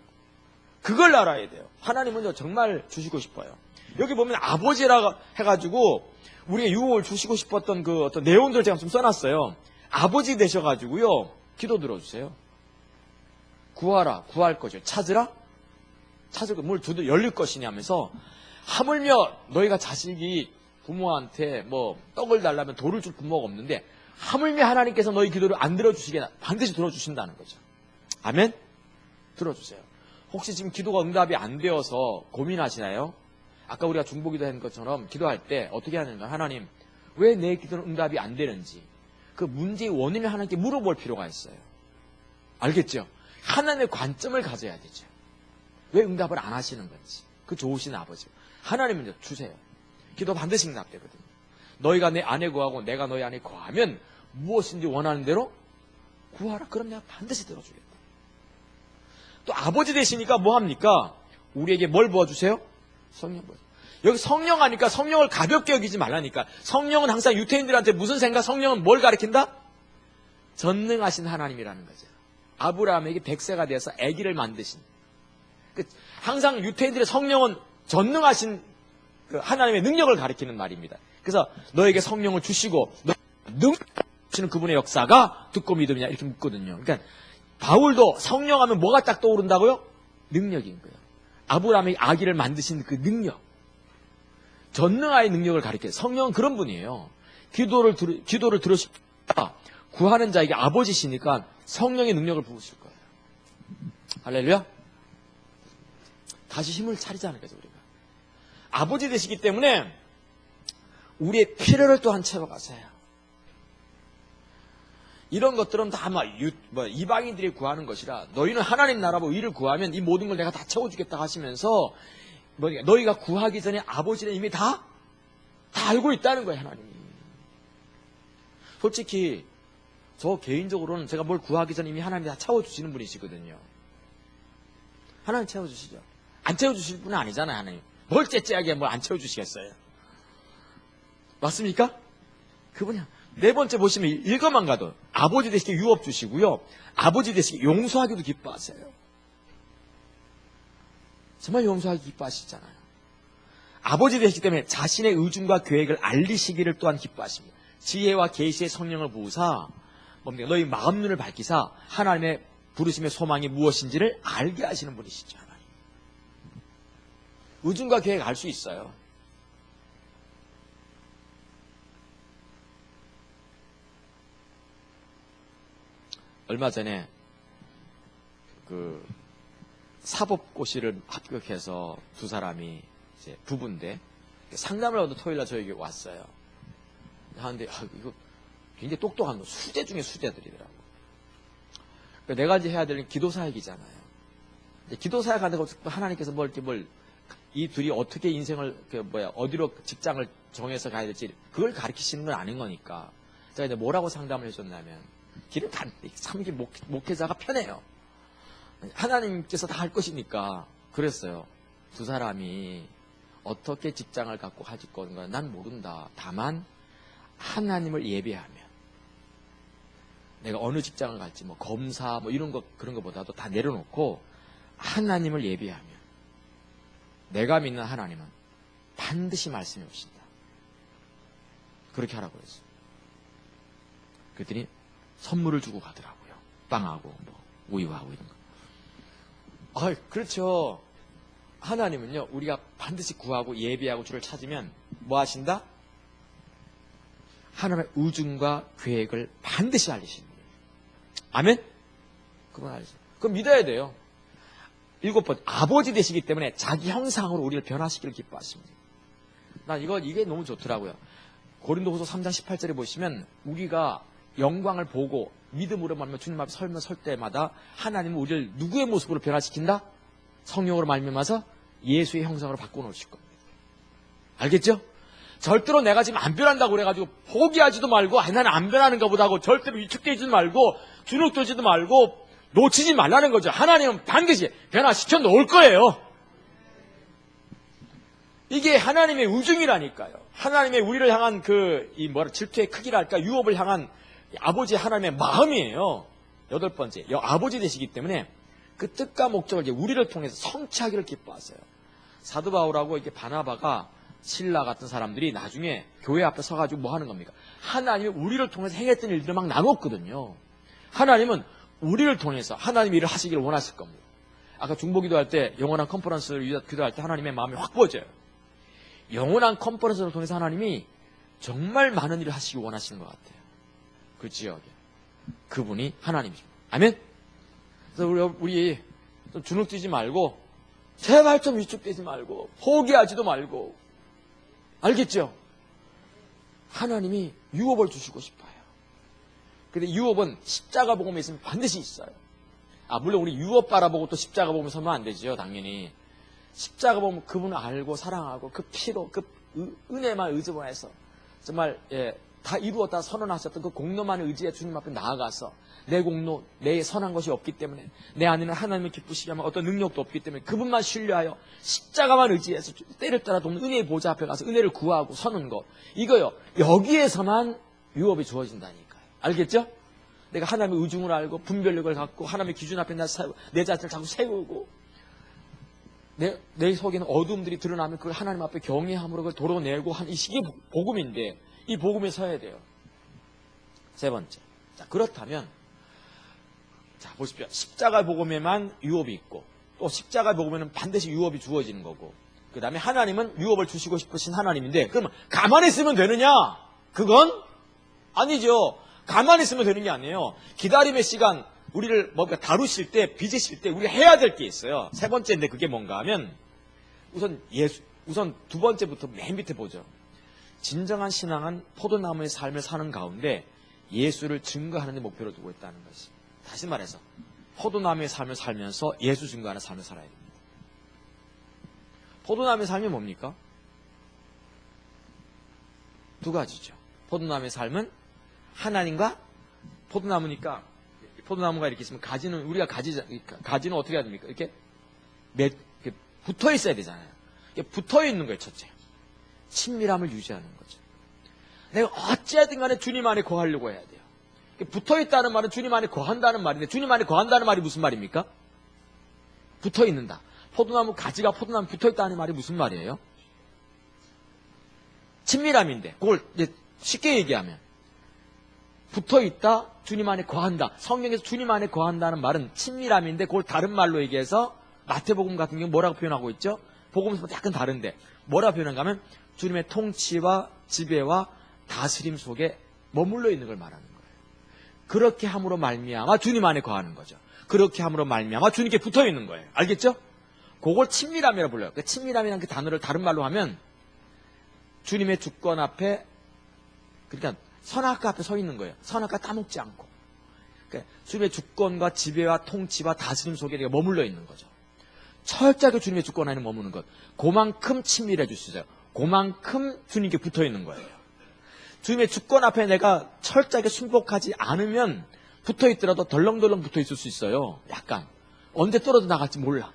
그걸 알아야 돼요. 하나님은 정말 주시고 싶어요. 여기 보면 아버지라고 해가지고 우리의 유업을 주시고 싶었던 그 어떤 내용들 제가 좀 써놨어요. 아버지 되셔가지고요. 기도 들어주세요. 구하라. 구할 것이요. 찾으라. 찾을 것. 뭘 두드 열릴 것이냐 하면서 하물며 너희가 자식이 부모한테 뭐 떡을 달라면 돌을 줄 부모가 없는데 하물며 하나님께서 너희 기도를 안 들어주시게 반드시 들어주신다는 거죠. 아멘? 들어주세요. 혹시 지금 기도가 응답이 안 되어서 고민하시나요? 아까 우리가 중보기도 한 것처럼 기도할 때 어떻게 하는가? 하나님, 왜 내 기도는 응답이 안 되는지 그 문제의 원인을 하나님께 물어볼 필요가 있어요. 알겠죠? 하나님의 관점을 가져야 되죠. 왜 응답을 안 하시는 건지. 그 좋으신 아버지. 하나님은 주세요. 기도 반드시 응답되거든요. 너희가 내 안에 구하고 내가 너희 안에 구하면 무엇인지 원하는 대로 구하라. 그럼 내가 반드시 들어주겠다. 또 아버지 되시니까 뭐 합니까? 우리에게 뭘 부어주세요? 성령 부어주세요. 여기 성령 하니까 성령을 가볍게 여기지 말라니까. 성령은 항상 유태인들한테 무슨 생각? 성령은 뭘 가리킨다? 전능하신 하나님이라는 거죠. 아브라함에게 100세가 되어서 아기를 만드신. 항상 유태인들의 성령은 전능하신 그 하나님의 능력을 가리키는 말입니다. 그래서 너에게 성령을 주시고 능력하시는 그분의 역사가 듣고 믿음이냐 이렇게 묻거든요. 그러니까 바울도 성령하면 뭐가 딱 떠오른다고요? 능력인 거예요. 아브라함의 아기를 만드신 그 능력. 전능하의 능력을 가리켜요. 성령은 그런 분이에요. 기도를 들으시다 구하는 자에게 아버지시니까 성령의 능력을 부으실 거예요. 할렐루야. 다시 힘을 차리자는 거죠, 우리가. 아버지 되시기 때문에 우리의 필요를 또한 채워가세요. 이런 것들은 다 이방인들이 구하는 것이라 너희는 하나님 나라와 의를 구하면 이 모든 걸 내가 다 채워주겠다 하시면서 너희가 구하기 전에 아버지는 이미 다 알고 있다는 거예요, 하나님이. 솔직히 저 개인적으로는 제가 뭘 구하기 전에 이미 하나님이 다 채워주시는 분이시거든요. 하나님 채워주시죠. 안 채워주실 분은 아니잖아요, 하나님. 뭘 째째하게 뭘 안 채워주시겠어요. 맞습니까? 그분이 네 번째 보시면 읽어만 가도 아버지 되시게 유업 주시고요. 아버지 되시게 용서하기도 기뻐하세요. 정말 용서하기 기뻐하시잖아요. 아버지 되시기 때문에 자신의 의중과 계획을 알리시기를 또한 기뻐하십니다. 지혜와 계시의 성령을 부으사 뭡니까? 너희 마음 눈을 밝히사 하나님의 부르심의 소망이 무엇인지를 알게 하시는 분이시죠. 하나님. 의중과 계획 알 수 있어요. 얼마 전에 그 사법고시를 합격해서 두 사람이 이제 부부인데 상담을 하고 토요일날 저에게 왔어요. 하는데 이거 굉장히 똑똑한 수재 중에 수재들이더라고. 그러니까 네 가지 해야 되는 기도사역이잖아요. 기도사역하는데 하나님께서 이 둘이 어떻게 인생을 어디로 직장을 정해서 가야 될지 그걸 가르치시는 건 아닌 거니까 제가 이제 뭐라고 상담을 해줬냐면 길을 삼기 목회자가 편해요. 하나님께서 다 할 것이니까 그랬어요. 두 사람이 어떻게 직장을 갖고 가질 건가 난 모른다. 다만 하나님을 예배하면 내가 어느 직장을 갈지, 뭐 검사, 뭐 이런 거 그런 거보다도 다 내려놓고 하나님을 예비하면 내가 믿는 하나님은 반드시 말씀해 오신다. 그렇게 하라고 했어요. 그랬더니 선물을 주고 가더라고요. 빵하고 뭐 우유하고 이런 거. 그렇죠. 하나님은요, 우리가 반드시 구하고 예비하고 주를 찾으면 뭐 하신다? 하나님의 의중과 계획을 반드시 알리시는 거예요. 아멘? 그건 알죠. 그건 믿어야 돼요. 7번, 아버지 되시기 때문에 자기 형상으로 우리를 변화시키기를 기뻐하십니다. 난 이게 너무 좋더라고요. 고린도후서 3장 18절에 보시면 우리가 영광을 보고 믿음으로 말하면 주님 앞에 설 때마다 하나님은 우리를 누구의 모습으로 변화시킨다? 성령으로 말미암아서 예수의 형상으로 바꿔놓으실 겁니다. 알겠죠? 절대로 내가 지금 안 변한다고 그래가지고 포기하지도 말고 나는 안 변하는가 보다 하고 절대로 위축되지도 말고 주눅들지도 말고 놓치지 말라는 거죠. 하나님은 반드시 변화시켜 놓을 거예요. 이게 하나님의 의중이라니까요. 하나님의 우리를 향한 질투의 크기랄까, 유업을 향한 아버지 하나님의 마음이에요. 8번째, 아버지 되시기 때문에 그 뜻과 목적을 이제 우리를 통해서 성취하기를 기뻐하세요. 사도 바울하고 이렇게 바나바가 신라 같은 사람들이 나중에 교회 앞에 서가지고 뭐 하는 겁니까? 하나님이 우리를 통해서 행했던 일들을 막 나눴거든요. 하나님은 우리를 통해서 하나님의 일을 하시기를 원하실 겁니다. 아까 중보 기도할 때, 영원한 컨퍼런스를 기도할 때 하나님의 마음이 확 보여져요. 영원한 컨퍼런스를 통해서 하나님이 정말 많은 일을 하시기 원하시는 것 같아요. 그 지역에. 그분이 하나님이십니다. 아멘? 그래서 우리 좀 주눅들지 말고, 제발 좀 위축되지 말고, 포기하지도 말고, 알겠죠? 하나님이 유업을 주시고 싶어요. 근데 유업은 십자가 복음에 있으면 반드시 있어요. 물론 우리 유업 바라보고 또 십자가 복음 서면 안 되죠, 당연히. 십자가 복음 그분을 알고 사랑하고 그 피로, 그 은혜만 의지해서 정말 다 이루었다 선언하셨던 그 공로만을 의지해 주님 앞에 나아가서 내 공로, 내 선한 것이 없기 때문에 내 안에는 하나님을 기쁘시게 하면 어떤 능력도 없기 때문에 그분만 신뢰하여 십자가만 의지해서 때를 따라 돕는 은혜의 보좌 앞에 가서 은혜를 구하고 서는 것, 이거요, 여기에서만 유업이 주어진다니까요. 알겠죠? 내가 하나님의 의중을 알고 분별력을 갖고 하나님의 기준 앞에 내 자신을 자꾸 세우고 내 속에는 어둠들이 드러나면 그걸 하나님 앞에 경외함으로 그걸 도려내고 한 이 시기 복음인데 이 복음에 서야 돼요. 세 번째. 자, 그렇다면 자, 보십시오. 십자가 복음에만 유업이 있고 또 십자가 복음에는 반드시 유업이 주어지는 거고, 그 다음에 하나님은 유업을 주시고 싶으신 하나님인데 그러면 가만히 있으면 되느냐? 그건 아니죠. 가만히 있으면 되는 게 아니에요. 기다림의 시간, 우리를 뭔가 다루실 때, 빚으실 때 우리가 해야 될 게 있어요. 세 번째인데 그게 뭔가 하면 우선 두 번째부터 맨 밑에 보죠. 진정한 신앙은 포도나무의 삶을 사는 가운데 예수를 증거하는 데 목표로 두고 있다는 것이. 다시 말해서 포도나무의 삶을 살면서 예수 증거하는 삶을 살아야 됩니다. 포도나무의 삶이 뭡니까? 두 가지죠. 포도나무의 삶은 하나님과 포도나무니까 포도나무가 이렇게 있으면 가지는 우리가 가지는 어떻게 해야 됩니까? 이렇게 붙어 있어야 되잖아요. 붙어 있는 거예요, 첫째. 친밀함을 유지하는 거죠. 내가 어찌하든 간에 주님 안에 거하려고 해야 돼요. 붙어 있다는 말은 주님 안에 거한다는 말인데 주님 안에 거한다는 말이 무슨 말입니까? 붙어 있는다. 포도나무 가지가 포도나무 붙어 있다는 말이 무슨 말이에요? 친밀함인데 그걸 이제 쉽게 얘기하면 붙어 있다, 주님 안에 거한다. 성경에서 주님 안에 거한다는 말은 친밀함인데 그걸 다른 말로 얘기해서 마태복음 같은 경우 뭐라고 표현하고 있죠? 복음서보다 약간 다른데 뭐라고 표현한가 하면 주님의 통치와 지배와 다스림 속에 머물러 있는 걸 말하는 거예요. 그렇게 함으로 말미암아 주님 안에 거하는 거죠. 그렇게 함으로 말미암아 주님께 붙어 있는 거예요. 알겠죠? 그걸 친밀함이라고 불러요. 그 친밀함이라는 그 단어를 다른 말로 하면 주님의 주권 앞에, 그러니까 선악과 앞에 서 있는 거예요. 선악과 따먹지 않고. 그러니까 주님의 주권과 지배와 통치와 다스림 속에 내가 머물러 있는 거죠. 철저하게 주님의 주권 안에 머무는 것. 그만큼 친밀해 주시죠. 그만큼 주님께 붙어 있는 거예요. 주님의 주권 앞에 내가 철저하게 순복하지 않으면 붙어 있더라도 덜렁덜렁 붙어 있을 수 있어요. 약간. 언제 떨어져 나갈지 몰라.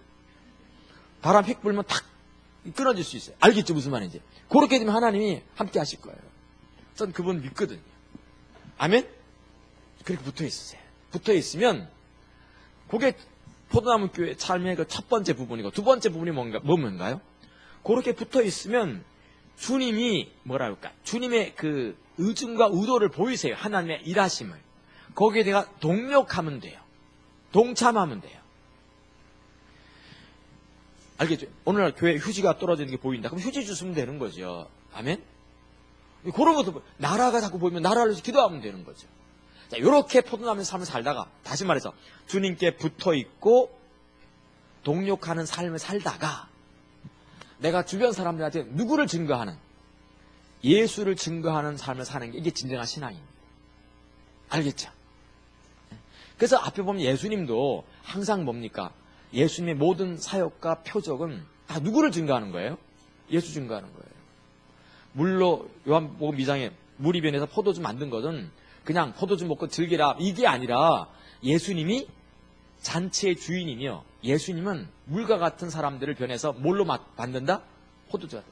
바람 휙 불면 탁 끊어질 수 있어요. 알겠죠? 무슨 말인지. 그렇게 되면 하나님이 함께 하실 거예요. 전 그분 믿거든요. 아멘? 그렇게 붙어 있으세요. 붙어 있으면 그게 포도나무 교회 삶의 그 첫 번째 부분이고 두 번째 부분이 뭔가요? 그렇게 붙어 있으면 주님이 뭐랄까? 주님의 그 의중과 의도를 보이세요. 하나님의 일하심을. 거기에 내가 동력하면 돼요. 동참하면 돼요. 알겠죠? 오늘날 교회 휴지가 떨어지는 게 보인다. 그럼 휴지 주시면 되는 거죠. 아멘? 그런 것도, 나라가 자꾸 보이면 나라를 위해서 기도하면 되는 거죠. 자, 요렇게 포도나무 삶을 살다가, 다시 말해서, 주님께 붙어 있고, 동력하는 삶을 살다가, 내가 주변 사람들한테 누구를 증거하는, 예수를 증거하는 삶을 사는 게 이게 진정한 신앙입니다. 알겠죠? 그래서 앞에 보면 예수님도 항상 뭡니까? 예수님의 모든 사역과 표적은 다 누구를 증거하는 거예요? 예수 증거하는 거예요. 물로 요한복음 2장에 물이 변해서 포도주 만든 것은 그냥 포도주 먹고 즐기라 이게 아니라 예수님이 잔치의 주인이며 예수님은 물과 같은 사람들을 변해서 뭘로 만든다? 포도주가.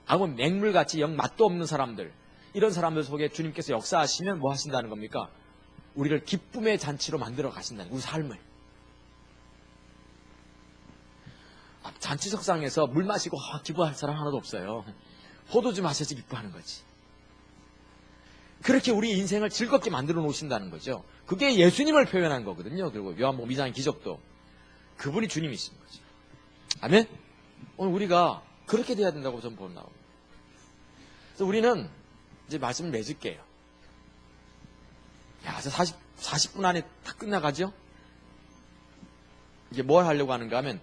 아무 맹물같이 영 맛도 없는 사람들, 이런 사람들 속에 주님께서 역사하시면 뭐 하신다는 겁니까? 우리를 기쁨의 잔치로 만들어 가신다는 거예요. 우리 삶을. 잔치석상에서 물 마시고 기뻐할 사람 하나도 없어요. 포도주 마셔서 기뻐하는 거지. 그렇게 우리 인생을 즐겁게 만들어 놓으신다는 거죠. 그게 예수님을 표현한 거거든요. 그리고 요한복음 2장의 기적도 그분이 주님이신 거죠. 아멘? 오늘 우리가 그렇게 돼야 된다고 저는 보는 나옵니다. 그래서 우리는 이제 말씀을 맺을게요. 야, 40분 안에 다 끝나가죠? 이게 뭘 하려고 하는가 하면,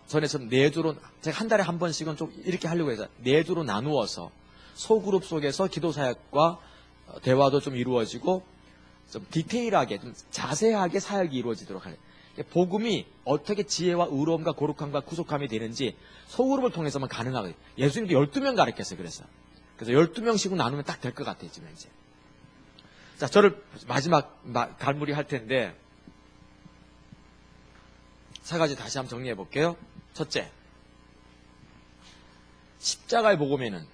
전에 좀 4주로, 제가 한 달에 한 번씩은 좀 이렇게 하려고 해서 4주로 나누어서 소그룹 속에서 기도 사역과 대화도 좀 이루어지고 좀 디테일하게, 좀 자세하게 사역이 이루어지도록 하는. 복음이 어떻게 지혜와 의로움과 거룩함과 구속함이 되는지 소그룹을 통해서만 가능하거든요. 예수님도 12명 가르쳤어요. 그래서 12명씩은 나누면 딱 될 것 같아요. 지금 이제. 자, 저를 마지막 갈무리 할 텐데 3가지 다시 한번 정리해 볼게요. 첫째, 십자가의 복음에는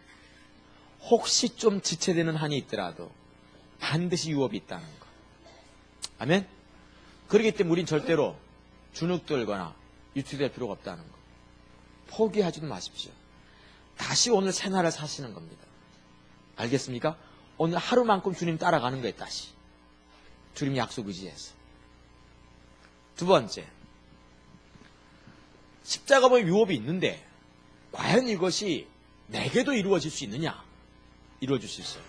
혹시 좀 지체되는 한이 있더라도 반드시 유업이 있다는 거. 아멘? 그렇기 때문에 우린 절대로 주눅들거나 유출될 필요가 없다는 거. 포기하지도 마십시오. 다시 오늘 새날을 사시는 겁니다. 알겠습니까? 오늘 하루만큼 주님 따라가는 거예요. 다시. 주님 약속 의지해서. 두 번째, 십자가 보면 유업이 있는데 과연 이것이 내게도 이루어질 수 있느냐? 이루어질 수 있어요.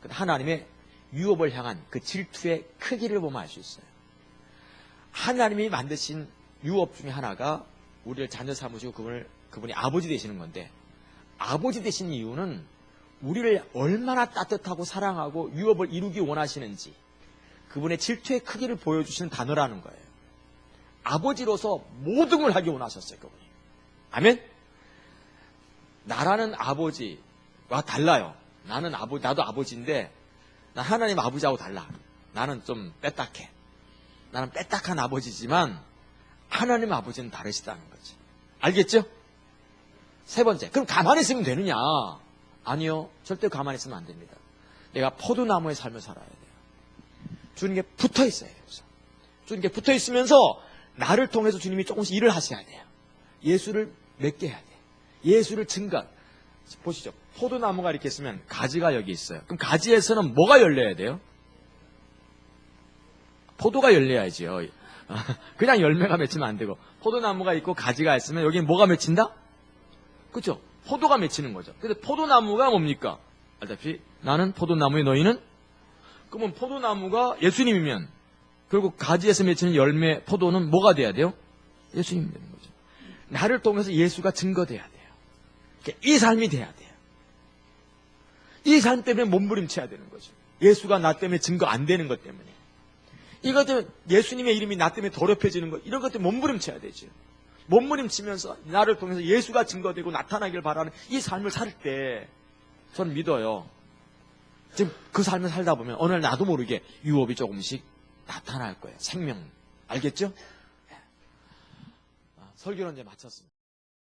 하나님의 유업을 향한 그 질투의 크기를 보면 알 수 있어요. 하나님이 만드신 유업 중에 하나가 우리를 자녀 삼으시고 그분이 아버지 되시는 건데, 아버지 되신 이유는 우리를 얼마나 따뜻하고 사랑하고 유업을 이루기 원하시는지 그분의 질투의 크기를 보여주시는 단어라는 거예요. 아버지로서 모든 걸 하기 원하셨어요. 그분이. 아멘? 나라는 아버지와 달라요. 나도 아버지인데 나 하나님 아버지하고 달라. 나는 좀 빼딱해. 나는 빼딱한 아버지지만 하나님 아버지는 다르시다는 거지. 알겠죠? 세 번째, 그럼 가만히 있으면 되느냐? 아니요. 절대 가만히 있으면 안 됩니다. 내가 포도나무의 삶을 살아야 돼요. 주님께 붙어 있어야 돼요. 주님께 붙어 있으면서 나를 통해서 주님이 조금씩 일을 하셔야 돼요. 예수를 맺게 해야 돼요. 예수를 증거. 보시죠. 포도나무가 이렇게 있으면 가지가 여기 있어요. 그럼 가지에서는 뭐가 열려야 돼요? 포도가 열려야지요. 그냥 열매가 맺히면 안 되고, 포도나무가 있고 가지가 있으면 여기에 뭐가 맺힌다? 그렇죠? 포도가 맺히는 거죠. 근데 포도나무가 뭡니까? 알다시피 나는 포도나무에 너희는? 그러면 포도나무가 예수님이면 결국 가지에서 맺히는 열매, 포도는 뭐가 돼야 돼요? 예수님이 되는 거죠. 나를 통해서 예수가 증거돼야 돼요. 이 삶이 돼야 돼요. 이 삶 때문에 몸부림쳐야 되는 거죠. 예수가 나 때문에 증거 안 되는 것 때문에. 이것 때문에 예수님의 이름이 나 때문에 더럽혀지는 것, 이런 것 때문에 몸부림쳐야 되죠. 몸부림치면서 나를 통해서 예수가 증거되고 나타나길 바라는 이 삶을 살 때 저는 믿어요. 지금 그 삶을 살다 보면 어느 날 나도 모르게 유업이 조금씩 나타날 거예요. 생명. 알겠죠? 설교는 이제 마쳤습니다.